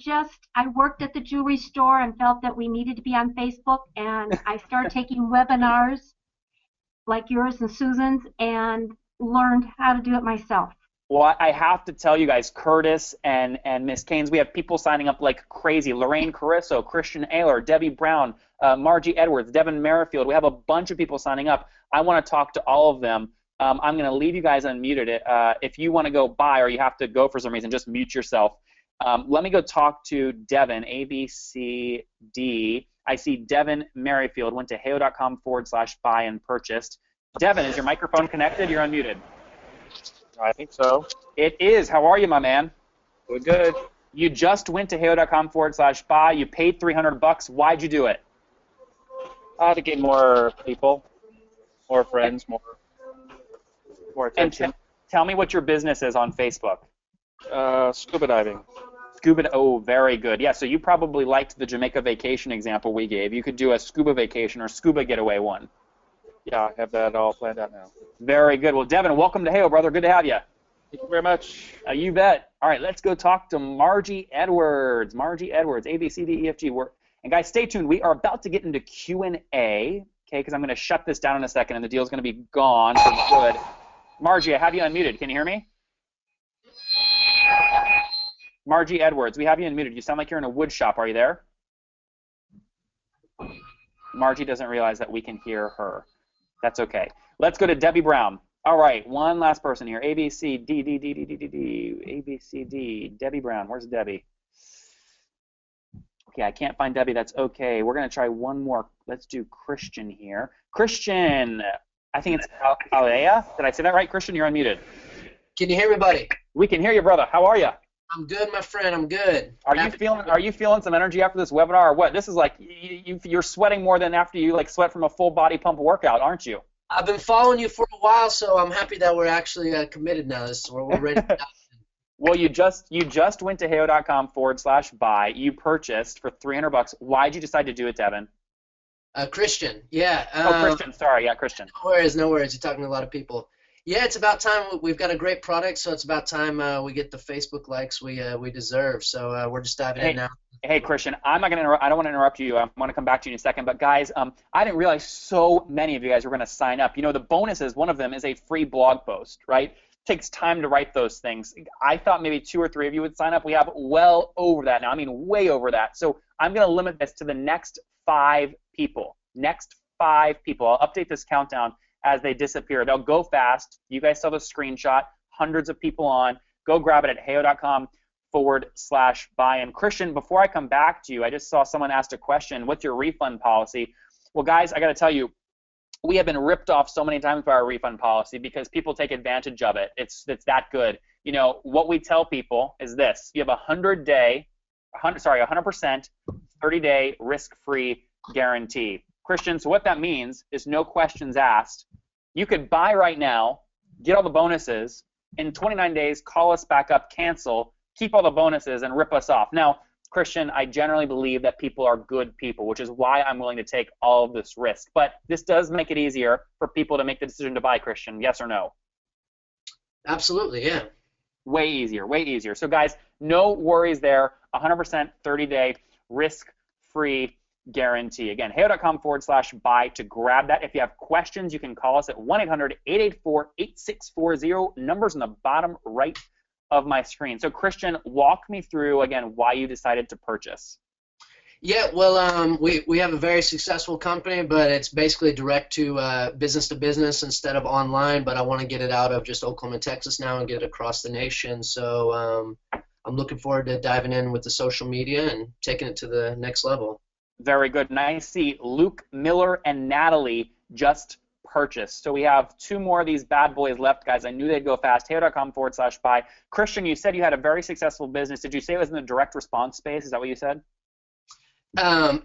worked at the jewelry store and felt that we needed to be on Facebook, and I started taking webinars like yours and Susan's and learned how to do it myself. Well, I have to tell you guys, Curtis and Miss Keynes, we have people signing up like crazy. Lorraine Carrisso, Christian Ayler, Debbie Brown, Margie Edwards, Devin Merrifield. We have a bunch of people signing up. I want to talk to all of them. I'm going to leave you guys unmuted. If you want to go buy or you have to go for some reason, just mute yourself. Let me go talk to Devin, ABCD. I see Devin Merrifield went to heyo.com/buy and purchased. Devin, is your microphone connected? You're unmuted. I think so. It is. How are you, my man? We're good. You just went to heyo.com/buy. You paid $300. Why'd you do it? To get more people, more friends, more attention. And tell me what your business is on Facebook. Scuba diving. Scuba, oh, very good. Yeah, so you probably liked the Jamaica vacation example we gave. You could do a scuba vacation or scuba getaway one. Yeah, I have that all planned out now. Very good. Well, Devin, welcome to Heyo, brother. Good to have you. Thank you very much. You bet. All right, let's go talk to Margie Edwards. Margie Edwards, A, B, C, D, E, F, G. And guys, stay tuned. We are about to get into Q&A, okay, because I'm going to shut this down in a second, and the deal's going to be gone for good. Margie, I have you unmuted. Can you hear me? Margie Edwards, we have you unmuted. You sound like you're in a wood shop. Are you there? Margie doesn't realize that we can hear her. That's okay. Let's go to Debbie Brown. All right, one last person here. A, B, C, D, D, D, D, D, D, D. A, B, C, D. Debbie Brown. Where's Debbie? Okay, I can't find Debbie. That's okay. We're going to try one more. Let's do Christian here. Christian, I think it's Alea. Did I say that right, Christian? You're unmuted. Can you hear me, buddy? We can hear you, brother. How are you? I'm good, my friend. I'm good. Are you feeling some energy after this webinar, or what? This is like you're sweating more than after you like sweat from a full body pump workout, aren't you? I've been following you for a while, so I'm happy that we're actually committed now. We're ready. Well, you just went to heyo.com/buy. You purchased for $300. Why'd you decide to do it, Devin? Christian, yeah. Christian. Sorry, yeah, Christian. No worries. You're talking to a lot of people. Yeah, it's about time. We've got a great product, so it's about time we get the Facebook likes we deserve. So we're just diving in now. Hey, Christian, I'm not going to interrupt. I don't want to interrupt you. I want to come back to you in a second. But, guys, I didn't realize so many of you guys were going to sign up. You know, the bonuses, one of them is a free blog post, right? It takes time to write those things. I thought maybe 2 or 3 of you would sign up. We have well over that now. I mean, way over that. So I'm going to limit this to the next 5 people. Next 5 people. I'll update this countdown as they disappear. They'll go fast. You guys saw the screenshot. Hundreds of people on. Go grab it at heyo.com/buy. And Christian, before I come back to you, I just saw someone asked a question. What's your refund policy? Well, guys, I got to tell you, we have been ripped off so many times by our refund policy because people take advantage of it. It's that good. You know, what we tell people is this. You have a 100% 30-day risk-free guarantee. Christian, so what that means is no questions asked. You could buy right now, get all the bonuses, in 29 days, call us back up, cancel, keep all the bonuses, and rip us off. Now, Christian, I generally believe that people are good people, which is why I'm willing to take all of this risk. But this does make it easier for people to make the decision to buy, Christian. Yes or no? Absolutely, yeah. Way easier, way easier. So, guys, no worries there. 100% 30-day risk-free guarantee. Again, heyo.com/buy to grab that. If you have questions, you can call us at 1-800-884-8640. Numbers on the bottom right of my screen. So, Christian, walk me through, again, why you decided to purchase. Yeah, well, we have a very successful company, but it's basically direct to business to business instead of online, but I want to get it out of just Oklahoma, Texas now and get it across the nation. So I'm looking forward to diving in with the social media and taking it to the next level. Very good. And I see Luke, Miller, and Natalie just purchased. So we have 2 more of these bad boys left, guys. I knew they'd go fast. Heyo.com/buy. Christian, you said you had a very successful business. Did you say it was in the direct response space? Is that what you said? No.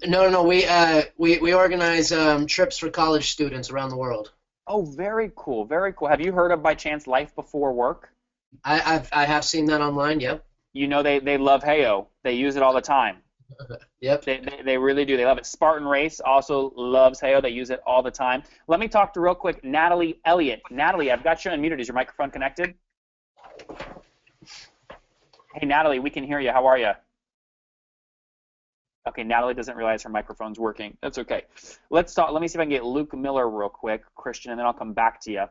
We organize trips for college students around the world. Oh, very cool. Very cool. Have you heard of, by chance, Life Before Work? I have seen that online, yep. You know they love Heyo. They use it all the time. Yep. They really do. They love it. Spartan Race also loves Heyo. They use it all the time. Let me talk to real quick Natalie Elliott. Natalie, I've got you unmuted. Is your microphone connected? Hey, Natalie, we can hear you. How are you? Okay, Natalie doesn't realize her microphone's working. That's okay. Let's talk. Let me see if I can get Luke Miller real quick, Christian, and then I'll come back to you.